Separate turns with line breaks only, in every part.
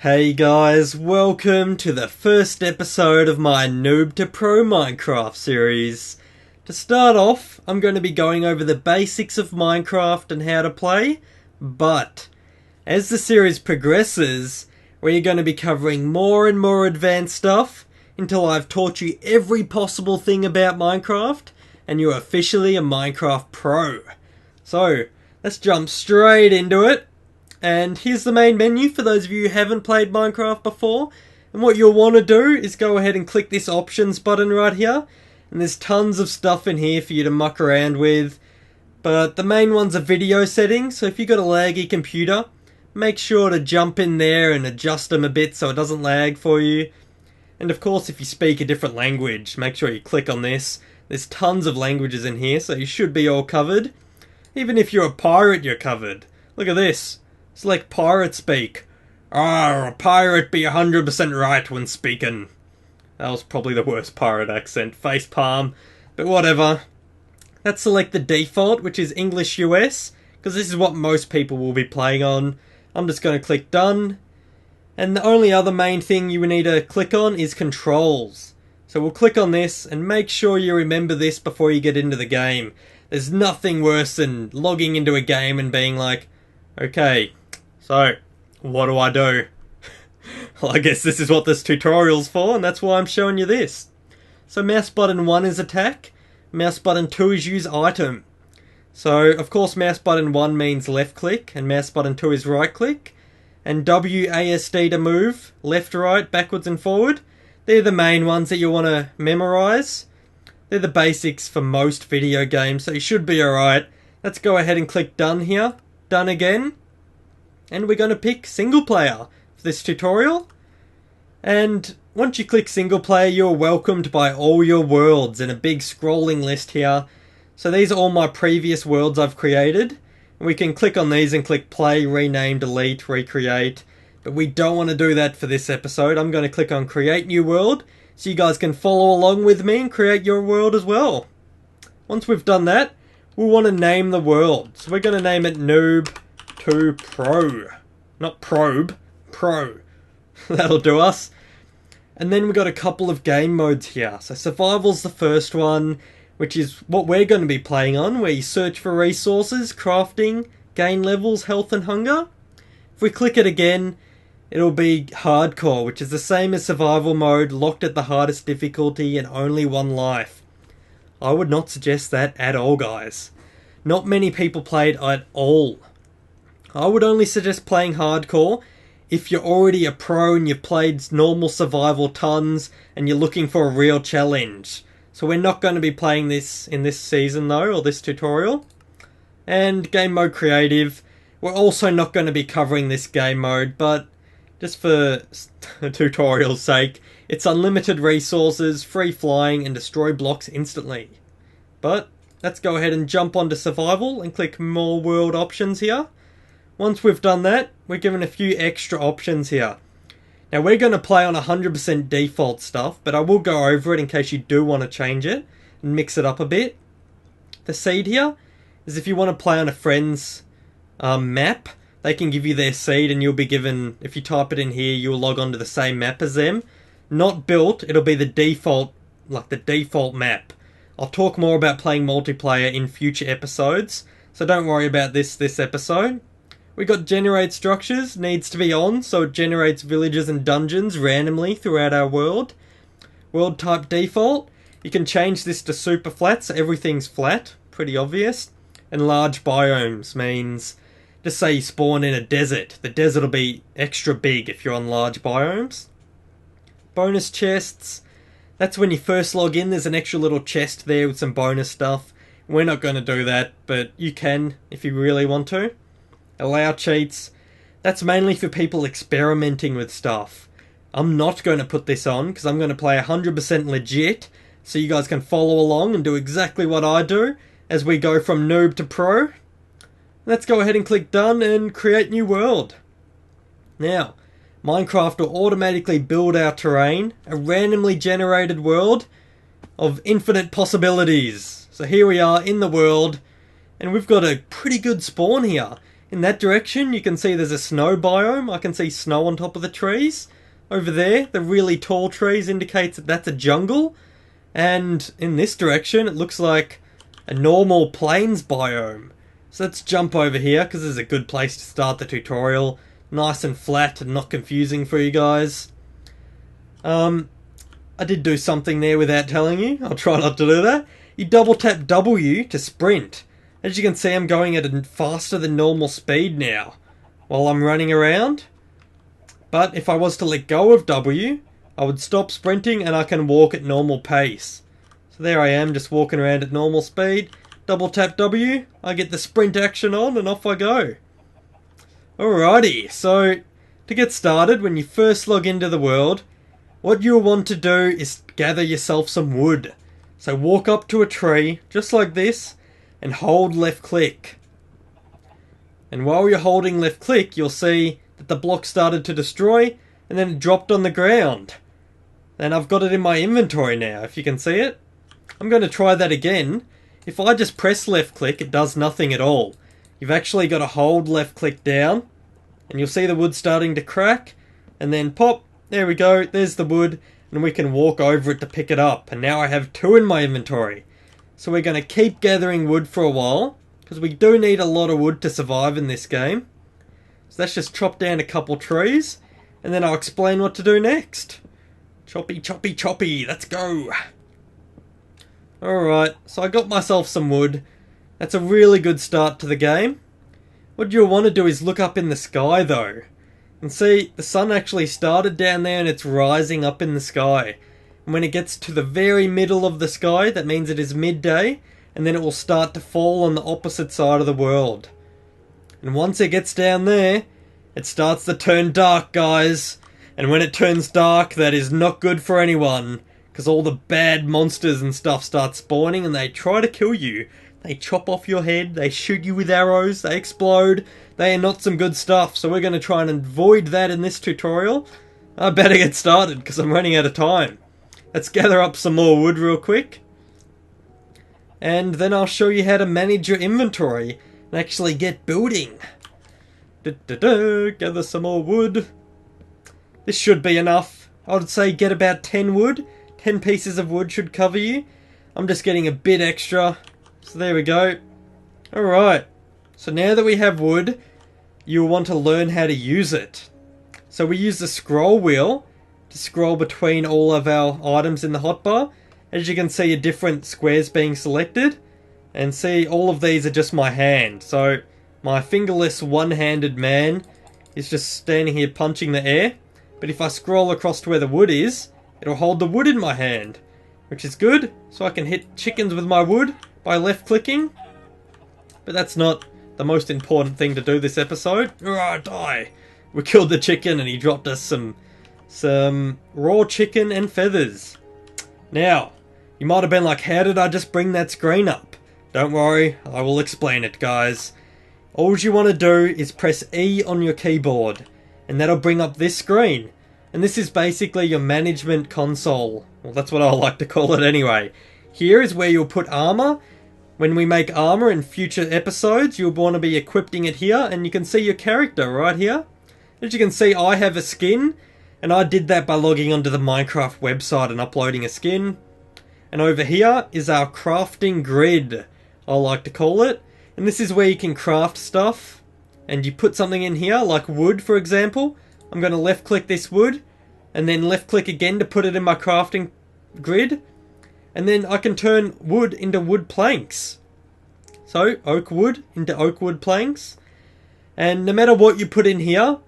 Hey guys, welcome to the first episode of my Noob to Pro Minecraft series. To start off, I'm going to be going over the basics of Minecraft and how to play, but as the series progresses, we're going to be covering more and more advanced stuff until I've taught you every possible thing about Minecraft and you're officially a Minecraft pro. So, let's jump straight into it. And here's the main menu for those of you who haven't played Minecraft before. And what you'll want to do is go ahead and click this options button right here. And there's tons of stuff in here for you to muck around with. But the main ones are video settings, so if you've got a laggy computer, make sure to jump in there and adjust them a bit so it doesn't lag for you. And of course, if you speak a different language, make sure you click on this. There's tons of languages in here, so you should be all covered. Even if you're a pirate, you're covered. Look at this. Select pirate speak. A pirate be 100% right when speaking. That was probably the worst pirate accent. Facepalm. But whatever. Let's select the default, which is English US, because this is what most people will be playing on. I'm just going to click done. And the only other main thing you need to click on is controls. So we'll click on this and make sure you remember this before you get into the game. There's nothing worse than logging into a game and being like, okay, so what do I do? Well, I guess this is what this tutorial's for, and that's why I'm showing you this. So mouse button 1 is attack, mouse button 2 is use item. So of course mouse button 1 means left click, and mouse button 2 is right click. And WASD to move, left, right, backwards and forward. They're the main ones that you want to memorize. They're the basics for most video games, so you should be alright. Let's go ahead and click done here. Done again. And we're going to pick single player for this tutorial. And once you click single player, you're welcomed by all your worlds in a big scrolling list here. So these are all my previous worlds I've created. We can click on these and click play, rename, delete, recreate. But we don't want to do that for this episode. I'm going to click on create new world so you guys can follow along with me and create your world as well. Once we've done that, we'll want to name the world. So we're going to name it Noob to Pro. Not Probe, Pro. That'll do us. And then we've got a couple of game modes here. So Survival's the first one, which is what we're going to be playing on, where you search for resources, crafting, gain levels, health and hunger. If we click it again, it'll be Hardcore, which is the same as Survival mode, locked at the hardest difficulty and only one life. I would not suggest that at all, guys. Not many people play it at all. I would only suggest playing Hardcore if you're already a pro and you've played normal Survival tons and you're looking for a real challenge. So we're not going to be playing this in this season though, or this tutorial. And Game Mode Creative, we're also not going to be covering this game mode, but just for tutorial's sake, it's unlimited resources, free flying, and destroy blocks instantly. But let's go ahead and jump onto Survival and click more world options here. Once we've done that, we're given a few extra options here. Now we're going to play on 100% default stuff, but I will go over it in case you do want to change it and mix it up a bit. The seed here is if you want to play on a friend's map, they can give you their seed and you'll be given, if you type it in here, you'll log on to the same map as them. Not built, it'll be the default, like the default map. I'll talk more about playing multiplayer in future episodes, so don't worry about this episode. We got generate structures, needs to be on, so it generates villages and dungeons randomly throughout our world. World type default, you can change this to super flat, so everything's flat, pretty obvious. And large biomes means, just say you spawn in a desert, the desert will be extra big if you're on large biomes. Bonus chests, that's when you first log in, there's an extra little chest there with some bonus stuff. We're not going to do that, but you can if you really want to. Allow cheats, that's mainly for people experimenting with stuff. I'm not going to put this on because I'm going to play 100% legit so you guys can follow along and do exactly what I do as we go from noob to pro. Let's go ahead and click done and create new world. Now, Minecraft will automatically build our terrain, a randomly generated world of infinite possibilities. So here we are in the world and we've got a pretty good spawn here. In that direction, you can see there's a snow biome. I can see snow on top of the trees. Over there, the really tall trees indicates that that's a jungle. And in this direction, it looks like a normal plains biome. So let's jump over here, because this is a good place to start the tutorial. Nice and flat and not confusing for you guys. I did do something there without telling you. I'll try not to do that. You double tap W to sprint. As you can see, I'm going at a faster than normal speed now while I'm running around. But if I was to let go of W, I would stop sprinting and I can walk at normal pace. So there I am, just walking around at normal speed. Double tap W, I get the sprint action on and off I go. Alrighty, so to get started, when you first log into the world, what you'll want to do is gather yourself some wood. So walk up to a tree, just like this, and hold left click. And while you're holding left click, you'll see that the block started to destroy, and then it dropped on the ground. And I've got it in my inventory now, if you can see it. I'm going to try that again. If I just press left click, it does nothing at all. You've actually got to hold left click down, and you'll see the wood starting to crack, and then pop. There we go, there's the wood, and we can walk over it to pick it up. And now I have 2 in my inventory. So we're going to keep gathering wood for a while, because we do need a lot of wood to survive in this game. So let's just chop down a couple trees, and then I'll explain what to do next. Choppy, choppy, choppy, let's go. Alright, so I got myself some wood. That's a really good start to the game. What you'll want to do is look up in the sky though. And see, the sun actually started down there and it's rising up in the sky. And when it gets to the very middle of the sky, that means it is midday, and then it will start to fall on the opposite side of the world. And once it gets down there, it starts to turn dark, guys. And when it turns dark, that is not good for anyone, because all the bad monsters and stuff start spawning and they try to kill you. They chop off your head, they shoot you with arrows, they explode. They are not some good stuff, so we're going to try and avoid that in this tutorial. I better get started because I'm running out of time. Let's gather up some more wood real quick. And then I'll show you how to manage your inventory and actually get building. Gather some more wood. This should be enough. I would say get about 10 wood. 10 pieces of wood should cover you. I'm just getting a bit extra. So there we go. Alright. So now that we have wood, you'll want to learn how to use it. So we use the scroll wheel to scroll between all of our items in the hotbar. As you can see, different squares being selected. And see, all of these are just my hand. So my fingerless one-handed man is just standing here punching the air. But if I scroll across to where the wood is, it'll hold the wood in my hand, which is good. So I can hit chickens with my wood by left clicking. But that's not the most important thing to do this episode. Die! We killed the chicken and he dropped us some raw chicken and feathers. Now, you might have been like, how did I just bring that screen up? Don't worry, I will explain it, guys. All you want to do is press E on your keyboard, and that'll bring up this screen. And this is basically your management console. Well, that's what I like to call it anyway. Here is where you'll put armor. When we make armor in future episodes, you'll want to be equipping it here, and you can see your character right here. As you can see, I have a skin, and I did that by logging onto the Minecraft website and uploading a skin. And over here is our crafting grid, I like to call it. And this is where you can craft stuff, and you put something in here, like wood for example. I'm going to left click this wood, and then left click again to put it in my crafting grid. And then I can turn wood into wood planks. So, oak wood into oak wood planks. And no matter what you put in here,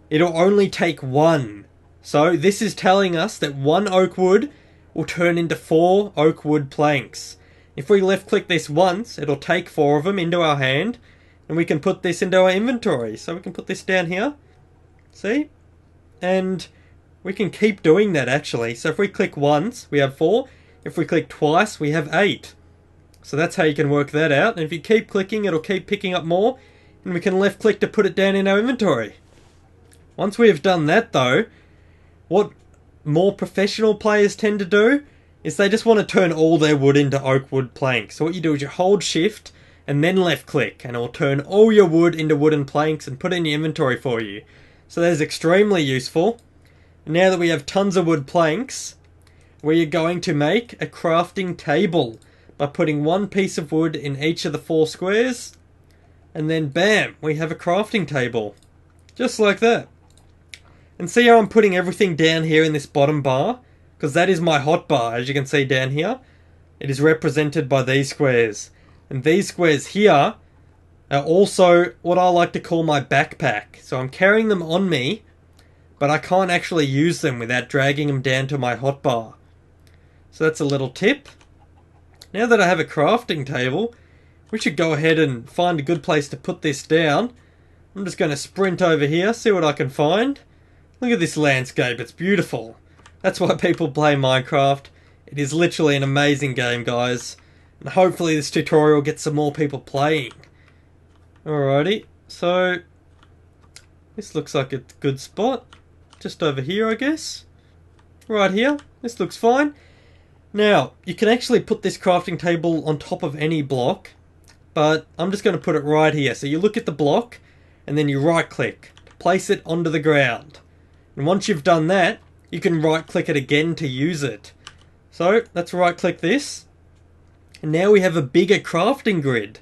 it'll only take 1. So, this is telling us that 1 oak wood will turn into 4 oak wood planks. If we left click this once, it'll take 4 of them into our hand. And we can put this into our inventory. So we can put this down here. See? And we can keep doing that actually. So if we click once, we have 4. If we click twice, we have 8. So that's how you can work that out. And if you keep clicking, it'll keep picking up more. And we can left click to put it down in our inventory. Once we have done that though, what more professional players tend to do is they just want to turn all their wood into oak wood planks. So what you do is you hold shift and then left click, and it will turn all your wood into wooden planks and put it in your inventory for you. So that is extremely useful. Now that we have tons of wood planks, we are going to make a crafting table by putting one piece of wood in each of the 4 squares, and then bam, we have a crafting table. Just like that. And see how I'm putting everything down here in this bottom bar? Because that is my hotbar, as you can see down here. It is represented by these squares. And these squares here are also what I like to call my backpack. So I'm carrying them on me, but I can't actually use them without dragging them down to my hotbar. So that's a little tip. Now that I have a crafting table, we should go ahead and find a good place to put this down. I'm just going to sprint over here, see what I can find. Look at this landscape, it's beautiful. That's why people play Minecraft. It is literally an amazing game, guys. And hopefully this tutorial gets some more people playing. Alrighty, so this looks like a good spot. Just over here, I guess. Right here, this looks fine. Now, you can actually put this crafting table on top of any block, but I'm just going to put it right here. So you look at the block, and then you right click to place it onto the ground. And once you've done that, you can right click it again to use it. So let's right click this. And now we have a bigger crafting grid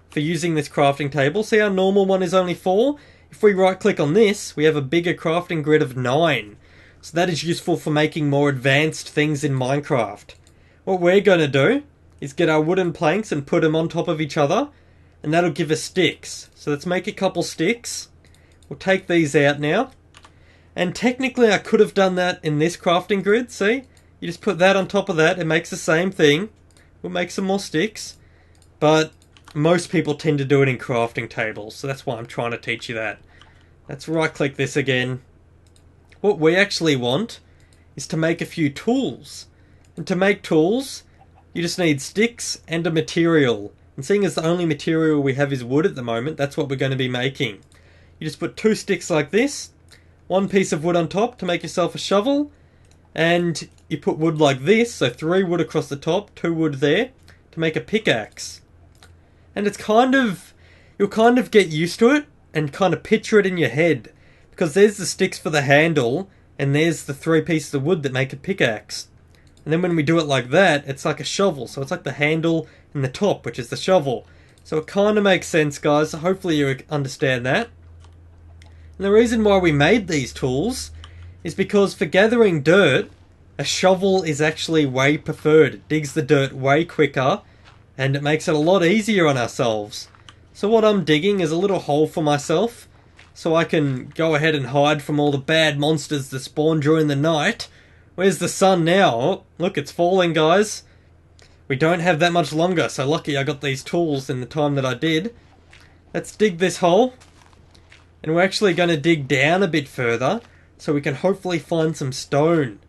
for using this crafting table. See our normal one is only 4? If we right click on this, we have a bigger crafting grid of 9. So that is useful for making more advanced things in Minecraft. What we're going to do is get our wooden planks and put them on top of each other, and that'll give us sticks. So let's make a couple sticks. We'll take these out now. And technically I could have done that in this crafting grid, see? You just put that on top of that, it makes the same thing. We'll make some more sticks. But most people tend to do it in crafting tables, so that's why I'm trying to teach you that. Let's right click this again. What we actually want is to make a few tools. And to make tools, you just need sticks and a material. And seeing as the only material we have is wood at the moment, that's what we're going to be making. You just put 2 sticks like this, 1 piece of wood on top to make yourself a shovel, and you put wood like this, so 3 wood across the top, 2 wood there, to make a pickaxe. And it's you'll kind of get used to it and kind of picture it in your head, because there's the sticks for the handle, and there's the 3 pieces of wood that make a pickaxe. And then when we do it like that, it's like a shovel. So it's like the handle and the top, which is the shovel. So it kind of makes sense, guys. So hopefully you understand that. And the reason why we made these tools is because for gathering dirt, a shovel is actually way preferred. It digs the dirt way quicker, and it makes it a lot easier on ourselves. So what I'm digging is a little hole for myself, so I can go ahead and hide from all the bad monsters that spawn during the night. Where's the sun now? Oh, look, it's falling, guys. We don't have that much longer, so lucky I got these tools in the time that I did. Let's dig this hole. And we're actually going to dig down a bit further, so we can hopefully find some stone,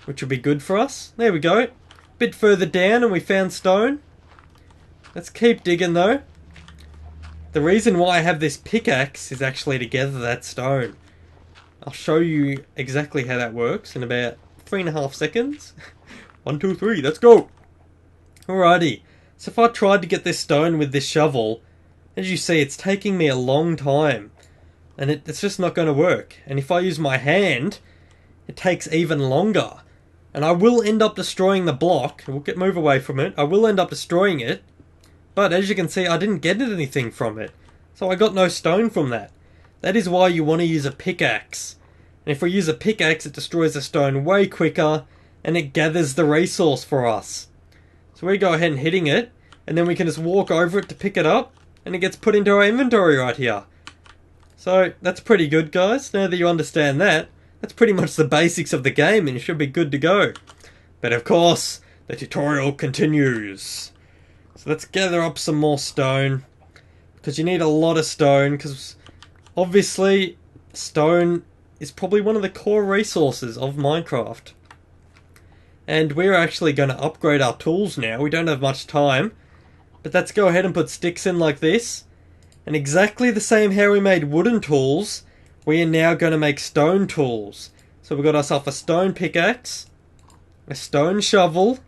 which will be good for us. There we go. A bit further down and we found stone. Let's keep digging though. The reason why I have this pickaxe is actually to gather that stone. I'll show you exactly how that works in about 3.5 seconds. 1, 2, 3, let's go! Alrighty, so if I tried to get this stone with this shovel, as you see it's taking me a long time. And it's just not going to work. And if I use my hand, it takes even longer. And I will end up destroying the block. We'll move away from it. I will end up destroying it. But as you can see, I didn't get anything from it. So I got no stone from that. That is why you want to use a pickaxe. And if we use a pickaxe, it destroys the stone way quicker. And it gathers the resource for us. So we go ahead and hitting it. And then we can just walk over it to pick it up. And it gets put into our inventory right here. So that's pretty good, guys. Now that you understand that, that's pretty much the basics of the game and you should be good to go. But of course, the tutorial continues. So let's gather up some more stone, because you need a lot of stone, because obviously stone is probably one of the core resources of Minecraft. And we're actually going to upgrade our tools now. We don't have much time, but let's go ahead and put sticks in like this. And exactly the same how we made wooden tools, we are now going to make stone tools. So we've got ourselves a stone pickaxe, a stone shovel,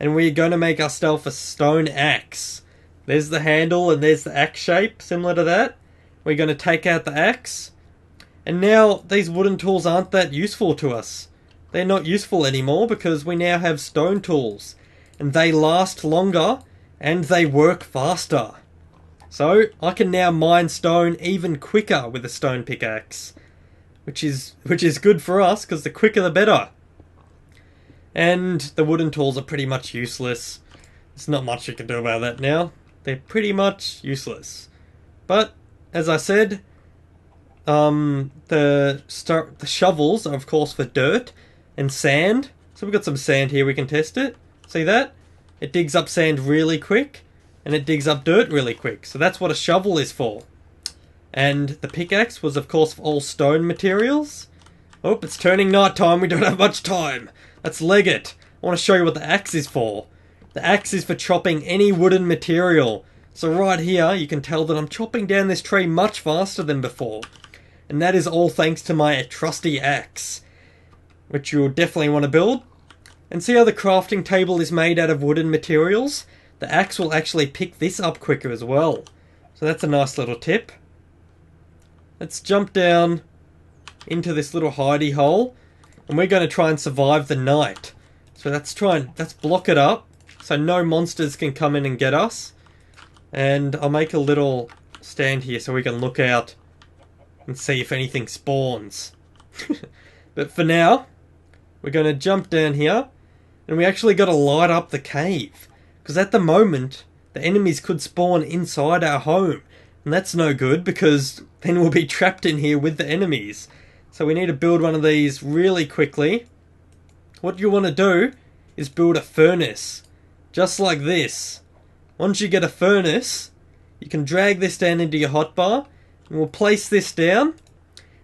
and we're going to make ourselves a stone axe. There's the handle and there's the axe shape, similar to that. We're going to take out the axe. And now these wooden tools aren't that useful to us. They're not useful anymore because we now have stone tools. And they last longer and they work faster. So I can now mine stone even quicker with a stone pickaxe. Which is good for us because the quicker the better. And the wooden tools are pretty much useless. There's not much you can do about that now. They're pretty much useless. But, as I said, the shovels are of course for dirt and sand. So we've got some sand here, we can test it. See that? It digs up sand really quick, and it digs up dirt really quick. So that's what a shovel is for. And the pickaxe was of course for all stone materials. Oh, it's turning night time, we don't have much time. Let's leg it. I want to show you what the axe is for. The axe is for chopping any wooden material. So right here, you can tell that I'm chopping down this tree much faster than before. And that is all thanks to my trusty axe, which you'll definitely want to build. And see how the crafting table is made out of wooden materials? The axe will actually pick this up quicker as well. So that's a nice little tip. Let's jump down into this little hidey hole. And we're going to try and survive the night. So let's block it up so no monsters can come in and get us. And I'll make a little stand here so we can look out and see if anything spawns. But for now, we're going to jump down here. And we actually got to light up the cave. Because at the moment, the enemies could spawn inside our home. And that's no good because then we'll be trapped in here with the enemies. So we need to build one of these really quickly. What you want to do is build a furnace. Just like this. Once you get a furnace, you can drag this down into your hotbar. And we'll place this down.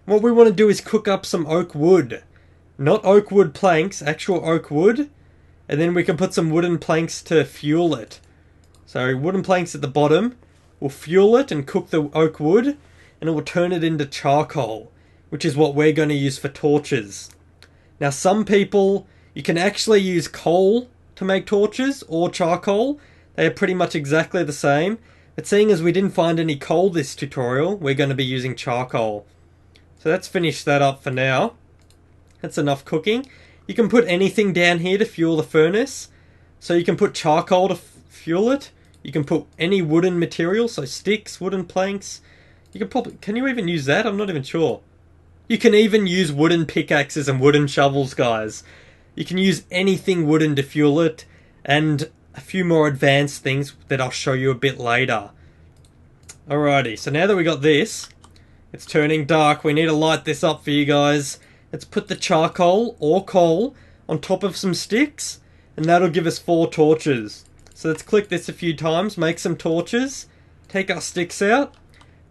What we want to do is cook up some oak wood. Not oak wood planks, actual oak wood. And then we can put some wooden planks to fuel it. So wooden planks at the bottom. We'll fuel it and cook the oak wood. And it will turn it into charcoal, which is what we're going to use for torches. Now some people, you can actually use coal to make torches or charcoal. They are pretty much exactly the same. But seeing as we didn't find any coal this tutorial, we're going to be using charcoal. So let's finish that up for now. That's enough cooking. You can put anything down here to fuel the furnace. So you can put charcoal to fuel it. You can put any wooden material, so sticks, wooden planks. You can you even use that? I'm not even sure. You can even use wooden pickaxes and wooden shovels, guys. You can use anything wooden to fuel it, and a few more advanced things that I'll show you a bit later. Alrighty, so now that we got this, it's turning dark. We need to light this up for you guys. Let's put the charcoal or coal on top of some sticks, and that'll give us 4 torches. So let's click this a few times, make some torches, take our sticks out.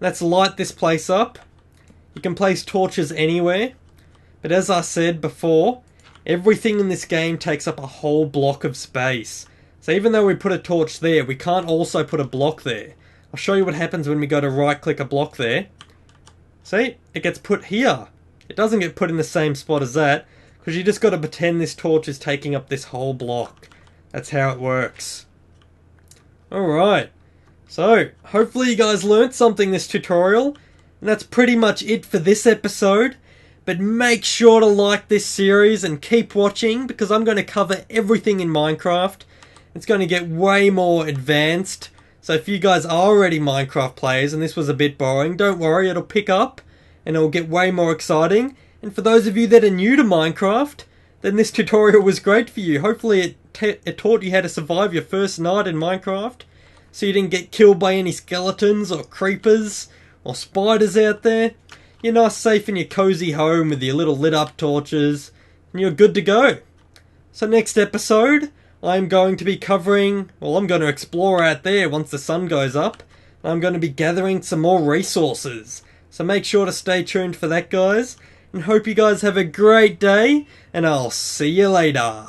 Let's light this place up. You can place torches anywhere, but as I said before, everything in this game takes up a whole block of space. So even though we put a torch there, we can't also put a block there. I'll show you what happens when we go to right click a block there. See, it gets put here. It doesn't get put in the same spot as that, because you just got to pretend this torch is taking up this whole block. That's how it works. Alright, so hopefully you guys learnt something this tutorial. And that's pretty much it for this episode. But make sure to like this series and keep watching, because I'm going to cover everything in Minecraft. It's going to get way more advanced. So if you guys are already Minecraft players and this was a bit boring, don't worry, it'll pick up and it'll get way more exciting. And for those of you that are new to Minecraft, then this tutorial was great for you. Hopefully it taught you how to survive your first night in Minecraft, so you didn't get killed by any skeletons or creepers or spiders out there. You're nice safe in your cozy home with your little lit up torches, and you're good to go. So next episode, I'm going to be covering, well, I'm going to explore out there once the sun goes up. I'm going to be gathering some more resources. So make sure to stay tuned for that, guys. And hope you guys have a great day, and I'll see you later.